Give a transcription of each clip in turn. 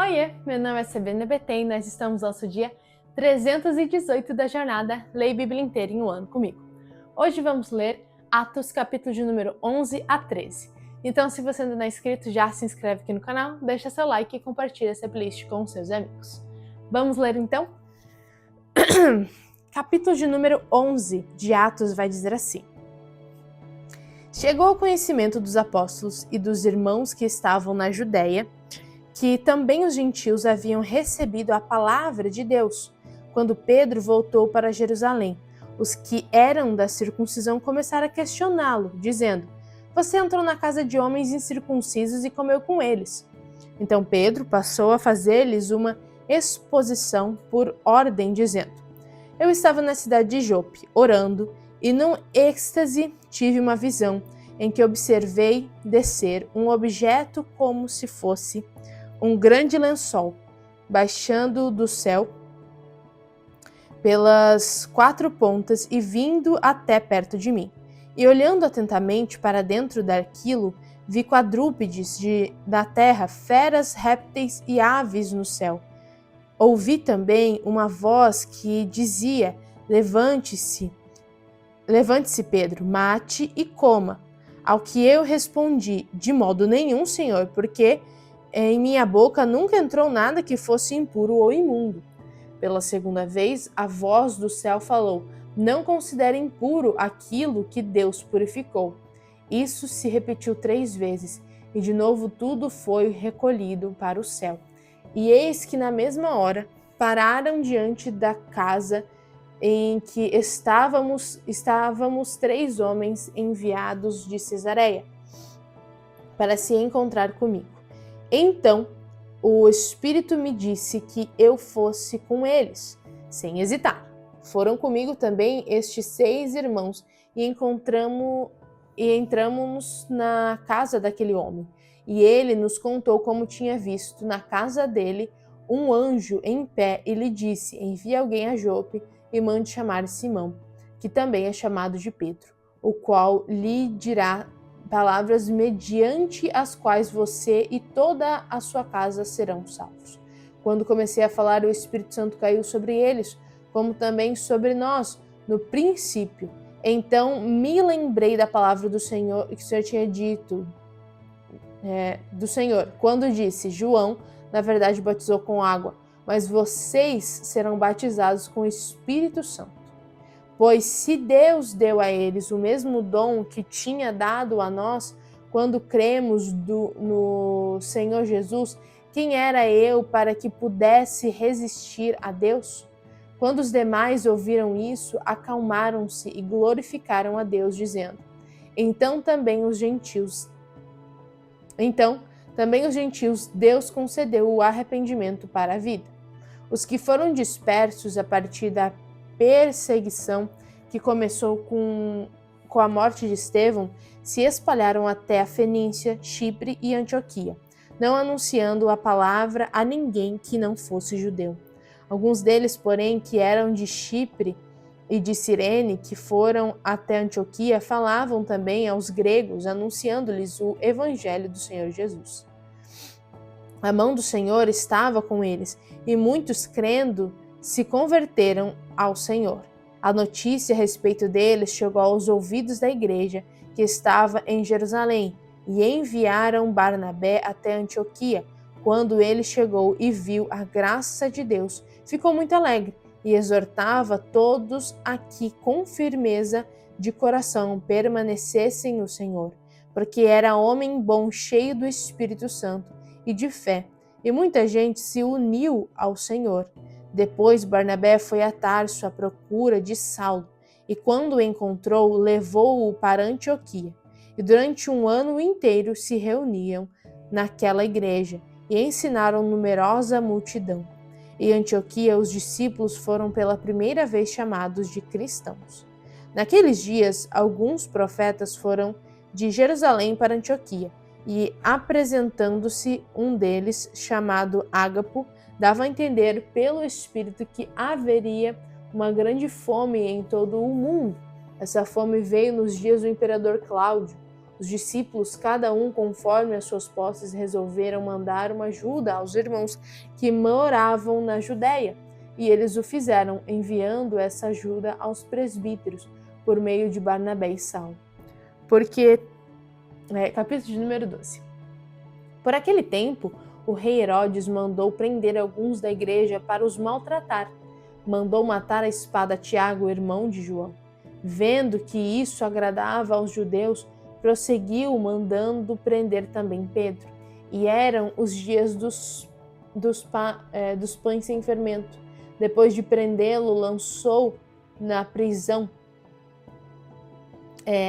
Oiê, meu nome é Sabrina Betém e nós estamos no nosso dia 318 da jornada Leia a Bíblia inteira em um ano comigo. Hoje vamos ler Atos capítulo de número 11 a 13. Então, se você ainda não é inscrito, já se inscreve aqui no canal, deixa seu like e compartilha essa playlist com seus amigos. Vamos ler então? Capítulo de número 11 de Atos vai dizer assim: Chegou ao conhecimento dos apóstolos e dos irmãos que estavam na Judéia que também os gentios haviam recebido a palavra de Deus. Quando Pedro voltou para Jerusalém, os que eram da circuncisão começaram a questioná-lo, dizendo: Você entrou na casa de homens incircuncisos e comeu com eles. Então Pedro passou a fazer-lhes uma exposição por ordem, dizendo: Eu estava na cidade de Jope, orando, e num êxtase tive uma visão, em que observei descer um objeto como se fosse um grande lençol, baixando do céu pelas quatro pontas e vindo até perto de mim. E olhando atentamente para dentro daquilo, vi quadrúpedes da terra, feras, répteis e aves no céu. Ouvi também uma voz que dizia: Levante-se, Pedro, mate e coma. Ao que eu respondi: De modo nenhum, Senhor, porque em minha boca nunca entrou nada que fosse impuro ou imundo. Pela segunda vez, a voz do céu falou: Não considere impuro aquilo que Deus purificou. Isso se repetiu 3 vezes, e de novo tudo foi recolhido para o céu. E eis que na mesma hora pararam diante da casa em que estávamos 3 homens enviados de Cesareia para se encontrar comigo. Então, o Espírito me disse que eu fosse com eles, sem hesitar. Foram comigo também estes 6 irmãos e entramos na casa daquele homem. E ele nos contou como tinha visto na casa dele um anjo em pé e lhe disse: Envie alguém a Jope e mande chamar Simão, que também é chamado de Pedro, o qual lhe dirá palavras mediante as quais você e toda a sua casa serão salvos. Quando comecei a falar, o Espírito Santo caiu sobre eles, como também sobre nós, no princípio. Então me lembrei da palavra do Senhor, que o Senhor tinha dito, do Senhor, quando disse: João, na verdade, batizou com água, mas vocês serão batizados com o Espírito Santo. Pois se Deus deu a eles o mesmo dom que tinha dado a nós, quando cremos no Senhor Jesus, quem era eu para que pudesse resistir a Deus? Quando os demais ouviram isso, acalmaram-se e glorificaram a Deus, dizendo: Então também os gentios, Deus concedeu o arrependimento para a vida. Os que foram dispersos a partir da perseguição que começou com a morte de Estevão se espalharam até a Fenícia, Chipre e Antioquia, não anunciando a palavra a ninguém que não fosse judeu. Alguns deles, porém, que eram de Chipre e de Cirene, que foram até Antioquia, falavam também aos gregos, anunciando-lhes o evangelho do Senhor Jesus. A mão do Senhor estava com eles, e muitos, crendo, se converteram ao Senhor. A notícia a respeito deles chegou aos ouvidos da igreja que estava em Jerusalém, e enviaram Barnabé até Antioquia. Quando ele chegou e viu a graça de Deus, ficou muito alegre e exortava todos a que, com firmeza de coração, permanecessem no Senhor, porque era homem bom, cheio do Espírito Santo e de fé, e muita gente se uniu ao Senhor. Depois Barnabé foi a Tarso à procura de Saulo, e quando o encontrou, levou-o para Antioquia. E durante 1 ano inteiro se reuniam naquela igreja e ensinaram numerosa multidão. Em Antioquia, os discípulos foram pela primeira vez chamados de cristãos. Naqueles dias, alguns profetas foram de Jerusalém para Antioquia, e apresentando-se um deles, chamado Ágapo, dava a entender pelo Espírito que haveria uma grande fome em todo o mundo. Essa fome veio nos dias do imperador Cláudio. Os discípulos, cada um conforme as suas posses, resolveram mandar uma ajuda aos irmãos que moravam na Judéia, e eles o fizeram, enviando essa ajuda aos presbíteros por meio de Barnabé e Saulo. Capítulo de número 12. Por aquele tempo, o rei Herodes mandou prender alguns da igreja para os maltratar. Mandou matar a espada Tiago, irmão de João. Vendo que isso agradava aos judeus, prosseguiu mandando prender também Pedro. E eram os dias dos pães sem fermento. Depois de prendê-lo, lançou na prisão,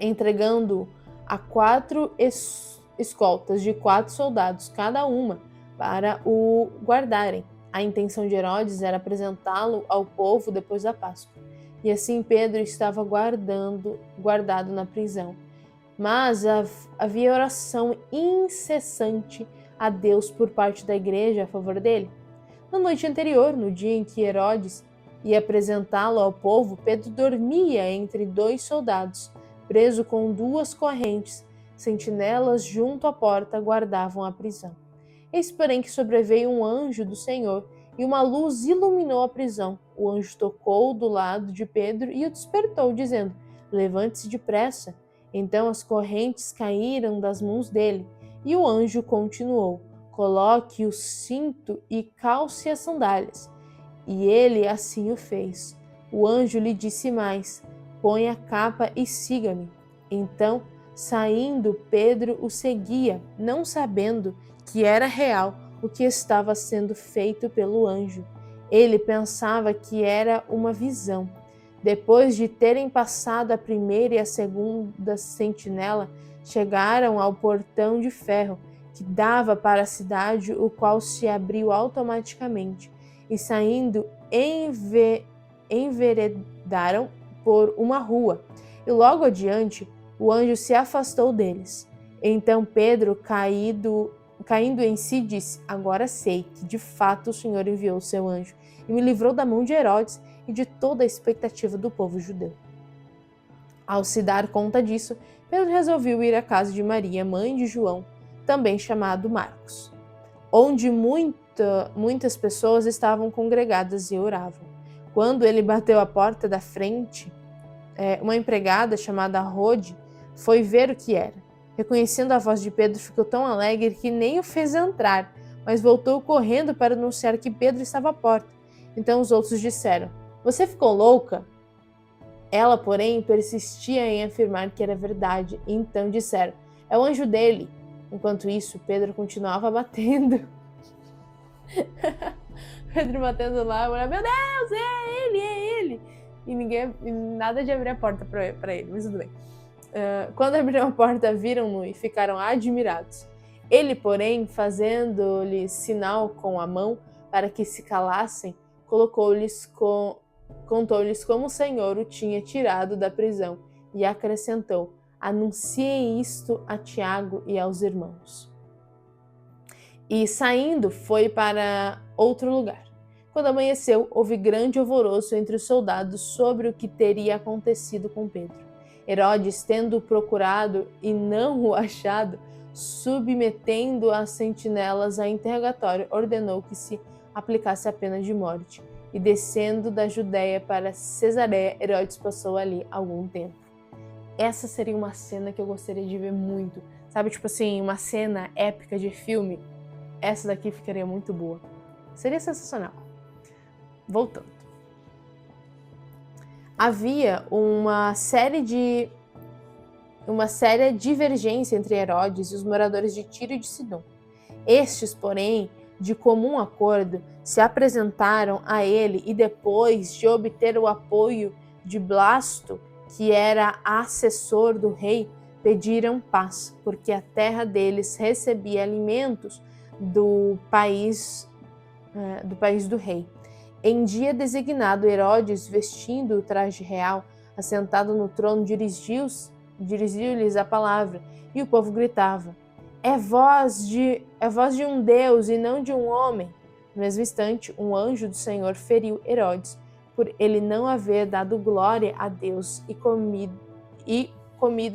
entregando a 4 escoltas de 4 soldados, cada uma, para o guardarem. A intenção de Herodes era apresentá-lo ao povo depois da Páscoa. E assim Pedro estava guardado na prisão. Mas havia oração incessante a Deus por parte da igreja a favor dele. Na noite anterior, no dia em que Herodes ia apresentá-lo ao povo, Pedro dormia entre 2 soldados, preso com 2 correntes. Sentinelas junto à porta guardavam a prisão. Eis, porém, que sobreveio um anjo do Senhor, e uma luz iluminou a prisão. O anjo tocou do lado de Pedro e o despertou, dizendo: levante-se depressa. Então as correntes caíram das mãos dele, e o anjo continuou: coloque o cinto e calce as sandálias. E ele assim o fez. O anjo lhe disse mais: põe a capa e siga-me. Então, saindo, Pedro o seguia, não sabendo que era real o que estava sendo feito pelo anjo. Ele pensava que era uma visão. Depois de terem passado a primeira e a segunda sentinela, chegaram ao portão de ferro que dava para a cidade, o qual se abriu automaticamente, e saindo enveredaram por uma rua, e logo adiante o anjo se afastou deles. Então Pedro, caindo em si, disse: agora sei que de fato o Senhor enviou o seu anjo e me livrou da mão de Herodes e de toda a expectativa do povo judeu. Ao se dar conta disso, Pedro resolveu ir à casa de Maria, mãe de João, também chamado Marcos, onde muitas pessoas estavam congregadas e oravam. Quando ele bateu à porta da frente, uma empregada chamada Rode foi ver o que era. Reconhecendo a voz de Pedro, ficou tão alegre que nem o fez entrar, mas voltou correndo para anunciar que Pedro estava à porta. Então os outros disseram: você ficou louca? Ela, porém, persistia em afirmar que era verdade. Então disseram: é o anjo dele. Enquanto isso, Pedro continuava batendo. Pedro batendo lá, eu meu Deus, é ele. E nada de abrir a porta para ele, mas tudo bem. Quando abriram a porta, viram-no e ficaram admirados. Ele, porém, fazendo-lhes sinal com a mão para que se calassem, contou-lhes como o Senhor o tinha tirado da prisão e acrescentou: anunciem isto a Tiago e aos irmãos. E saindo, foi para outro lugar. Quando amanheceu, houve grande alvoroço entre os soldados sobre o que teria acontecido com Pedro. Herodes, tendo-o procurado e não o achado, submetendo as sentinelas a interrogatório, ordenou que se aplicasse a pena de morte. E descendo da Judéia para Cesareia, Herodes passou ali algum tempo. Essa seria uma cena que eu gostaria de ver muito. Sabe, tipo assim, uma cena épica de filme. Essa daqui ficaria muito boa. Seria sensacional. Voltando. Havia uma séria divergência entre Herodes e os moradores de Tiro e de Sidom. Estes, porém, de comum acordo, se apresentaram a ele e depois de obter o apoio de Blasto, que era assessor do rei, pediram paz, porque a terra deles recebia alimentos do país do rei. Em dia designado, Herodes, vestindo o traje real, assentado no trono, dirigiu-lhes a palavra, e o povo gritava: é voz de um Deus e não de um homem. No mesmo instante, um anjo do Senhor feriu Herodes, por ele não haver dado glória a Deus, e comido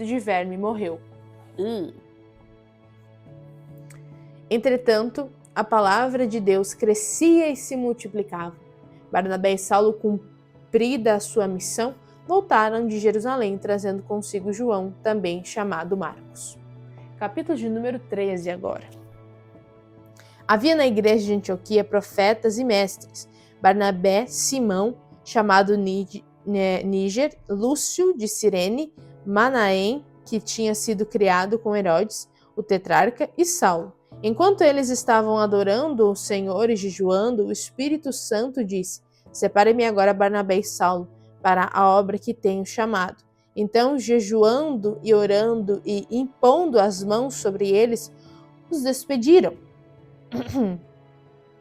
de verme morreu. Entretanto, a palavra de Deus crescia e se multiplicava. Barnabé e Saulo, cumprida a sua missão, voltaram de Jerusalém, trazendo consigo João, também chamado Marcos. Capítulo de número 13 agora. Havia na igreja de Antioquia profetas e mestres: Barnabé, Simão, chamado Níger, Lúcio de Cirene, Manaém, que tinha sido criado com Herodes, o tetrarca, e Saulo. Enquanto eles estavam adorando o Senhor e jejuando, o Espírito Santo disse: Separe-me agora Barnabé e Saulo para a obra que tenho chamado. Então, jejuando e orando e impondo as mãos sobre eles, os despediram.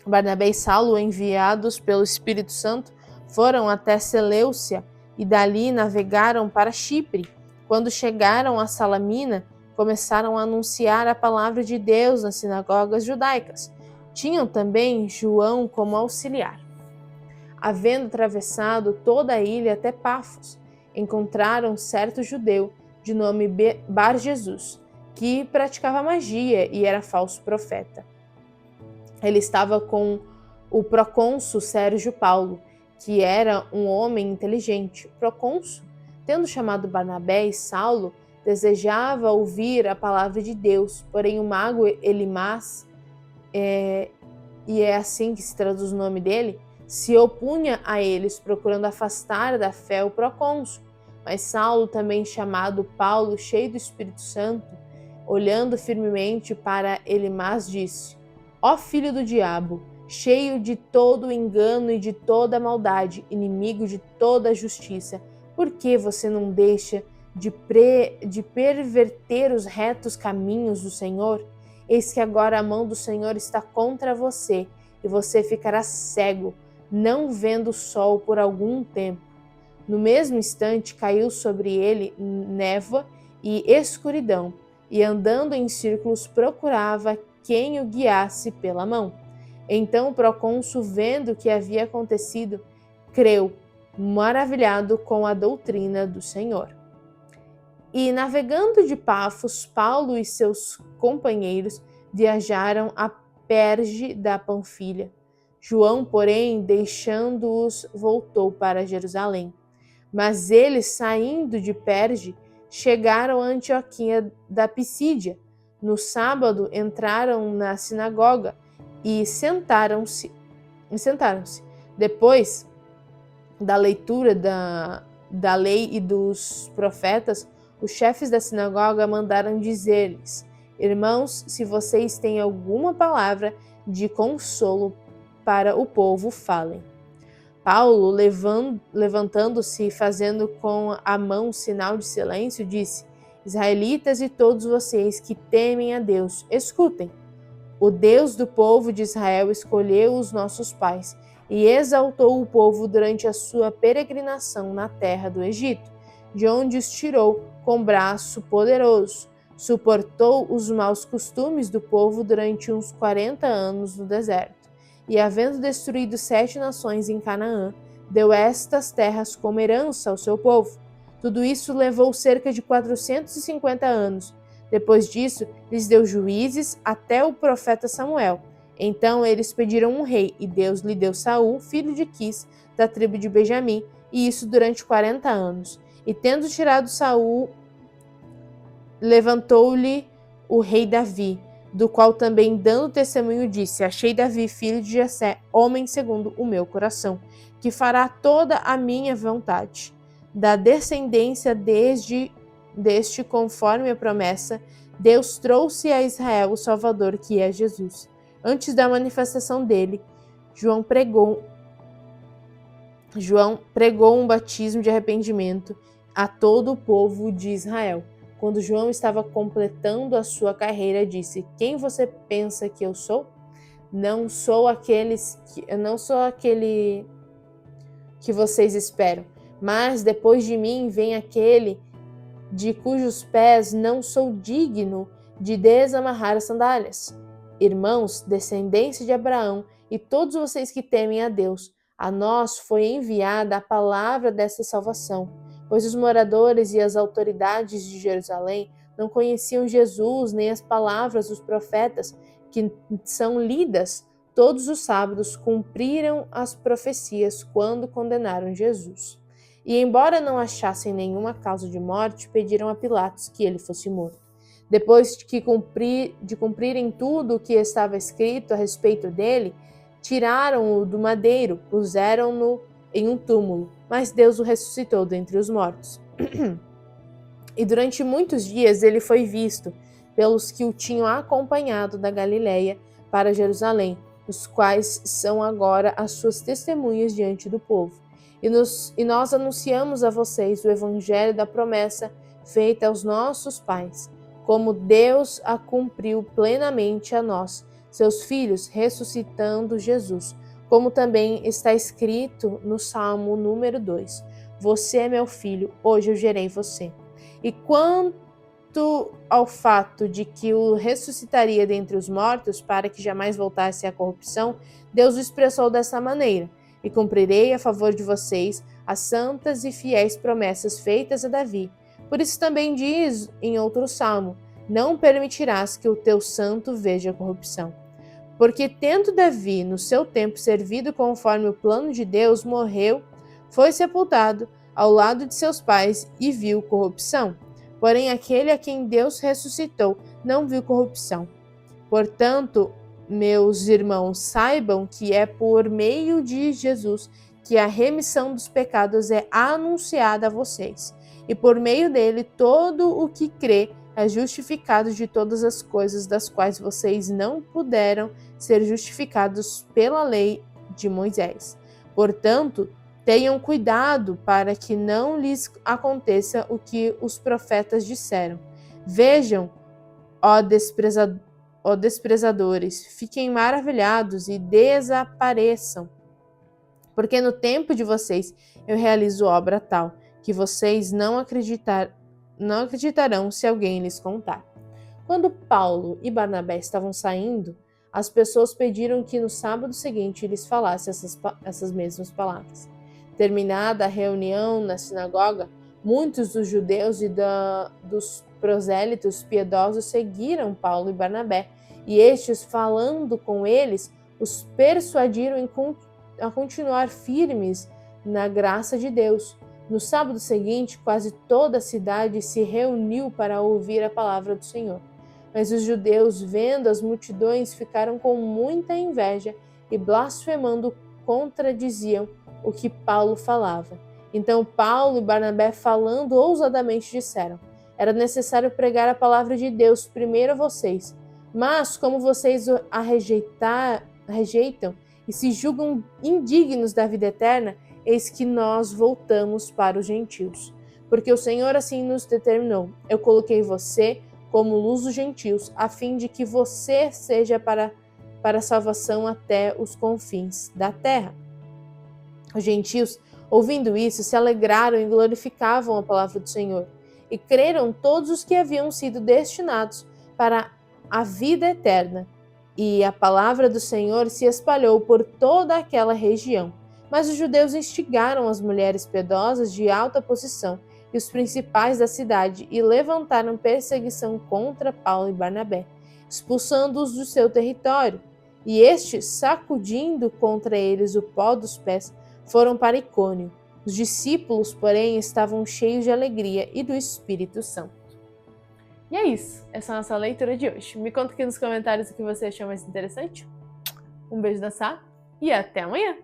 Barnabé e Saulo, enviados pelo Espírito Santo, foram até Seleucia e dali navegaram para Chipre. Quando chegaram a Salamina, começaram a anunciar a palavra de Deus nas sinagogas judaicas. Tinham também João como auxiliar. Havendo atravessado toda a ilha até Pafos, encontraram certo judeu de nome Bar-Jesus, que praticava magia e era falso profeta. Ele estava com o procônsul Sérgio Paulo, que era um homem inteligente. O procônsul, tendo chamado Barnabé e Saulo, desejava ouvir a palavra de Deus, porém o mago Elimas, e é assim que se traduz o nome dele, se opunha a eles, procurando afastar da fé o procônsul. Mas Saulo, também chamado Paulo, cheio do Espírito Santo, olhando firmemente para Elimas, disse: Ó filho do diabo, cheio de todo o engano e de toda a maldade, inimigo de toda a justiça, por que você não deixa de perverter os retos caminhos do Senhor? Eis que agora a mão do Senhor está contra você, e você ficará cego, não vendo o sol por algum tempo. No mesmo instante caiu sobre ele névoa e escuridão, e andando em círculos procurava quem o guiasse pela mão. Então o procônsul, vendo o que havia acontecido, creu, maravilhado com a doutrina do Senhor. E navegando de Pafos, Paulo e seus companheiros viajaram a Perge da Panfilha. João, porém, deixando-os, voltou para Jerusalém. Mas eles, saindo de Perge, chegaram a Antioquia da Pisídia. No sábado entraram na sinagoga e sentaram-se. Depois da leitura da lei e dos profetas, os chefes da sinagoga mandaram dizer-lhes: Irmãos, se vocês têm alguma palavra de consolo para o povo, falem. Paulo, levantando-se e fazendo com a mão sinal de silêncio, disse: Israelitas e todos vocês que temem a Deus, escutem. O Deus do povo de Israel escolheu os nossos pais e exaltou o povo durante a sua peregrinação na terra do Egito, de onde os tirou com braço poderoso. Suportou os maus costumes do povo durante uns 40 anos no deserto. E, havendo destruído 7 nações em Canaã, deu estas terras como herança ao seu povo. Tudo isso levou cerca de 450 anos. Depois disso, lhes deu juízes até o profeta Samuel. Então eles pediram um rei, e Deus lhe deu Saul, filho de Quis, da tribo de Benjamim, e isso durante 40 anos. E tendo tirado Saul, levantou-lhe o rei Davi, do qual também dando testemunho disse: Achei Davi, filho de Jessé, homem segundo o meu coração, que fará toda a minha vontade. Da descendência deste, conforme a promessa, Deus trouxe a Israel o Salvador, que é Jesus. Antes da manifestação dele, João pregou um batismo de arrependimento a todo o povo de Israel. Quando João estava completando a sua carreira, disse: Quem você pensa que eu sou? Não sou aquele que vocês esperam, mas depois de mim vem aquele de cujos pés não sou digno de desamarrar as sandálias. Irmãos, descendência de Abraão e todos vocês que temem a Deus, a nós foi enviada a palavra dessa salvação. Pois os moradores e as autoridades de Jerusalém não conheciam Jesus nem as palavras dos profetas que são lidas todos os sábados, cumpriram as profecias quando condenaram Jesus. E, embora não achassem nenhuma causa de morte, pediram a Pilatos que ele fosse morto. Depois de cumprirem tudo o que estava escrito a respeito dele, tiraram-o do madeiro, puseram-no em um túmulo, mas Deus o ressuscitou dentre os mortos. E durante muitos dias ele foi visto pelos que o tinham acompanhado da Galiléia para Jerusalém, os quais são agora as suas testemunhas diante do povo. E nós anunciamos a vocês o evangelho da promessa feita aos nossos pais, como Deus a cumpriu plenamente a nós, seus filhos, ressuscitando Jesus, como também está escrito no Salmo número 2. Você é meu filho, hoje eu gerei você. E quanto ao fato de que o ressuscitaria dentre os mortos, para que jamais voltasse à corrupção, Deus o expressou dessa maneira: e cumprirei a favor de vocês as santas e fiéis promessas feitas a Davi. Por isso também diz em outro salmo: não permitirás que o teu santo veja corrupção. Porque tendo Davi, no seu tempo, servido conforme o plano de Deus, morreu, foi sepultado ao lado de seus pais e viu corrupção. Porém, aquele a quem Deus ressuscitou não viu corrupção. Portanto, meus irmãos, saibam que é por meio de Jesus que a remissão dos pecados é anunciada a vocês. E por meio dele, todo o que crê é justificado de todas as coisas das quais vocês não puderam ser justificados pela lei de Moisés. Portanto, tenham cuidado para que não lhes aconteça o que os profetas disseram. Vejam, ó desprezadores, fiquem maravilhados e desapareçam. Porque no tempo de vocês eu realizo obra tal, que vocês não acreditarão se alguém lhes contar. Quando Paulo e Barnabé estavam saindo, as pessoas pediram que no sábado seguinte lhes falasse essas mesmas palavras. Terminada a reunião na sinagoga, muitos dos judeus e dos prosélitos piedosos seguiram Paulo e Barnabé, e estes, falando com eles, os persuadiram a continuar firmes na graça de Deus. No sábado seguinte, quase toda a cidade se reuniu para ouvir a palavra do Senhor. Mas os judeus, vendo as multidões, ficaram com muita inveja e, blasfemando, contradiziam o que Paulo falava. Então Paulo e Barnabé, falando ousadamente, disseram: era necessário pregar a palavra de Deus primeiro a vocês, mas como vocês a rejeitam e se julgam indignos da vida eterna, eis que nós voltamos para os gentios. Porque o Senhor assim nos determinou: eu coloquei você como luz dos gentios, a fim de que você seja para salvação até os confins da terra. Os gentios, ouvindo isso, se alegraram e glorificavam a palavra do Senhor, e creram todos os que haviam sido destinados para a vida eterna. E a palavra do Senhor se espalhou por toda aquela região. Mas os judeus instigaram as mulheres piedosas de alta posição e os principais da cidade e levantaram perseguição contra Paulo e Barnabé, expulsando-os do seu território. E estes, sacudindo contra eles o pó dos pés, foram para Icônio. Os discípulos, porém, estavam cheios de alegria e do Espírito Santo. E é isso, essa é a nossa leitura de hoje. Me conta aqui nos comentários o que você achou mais interessante. Um beijo da Sá e até amanhã!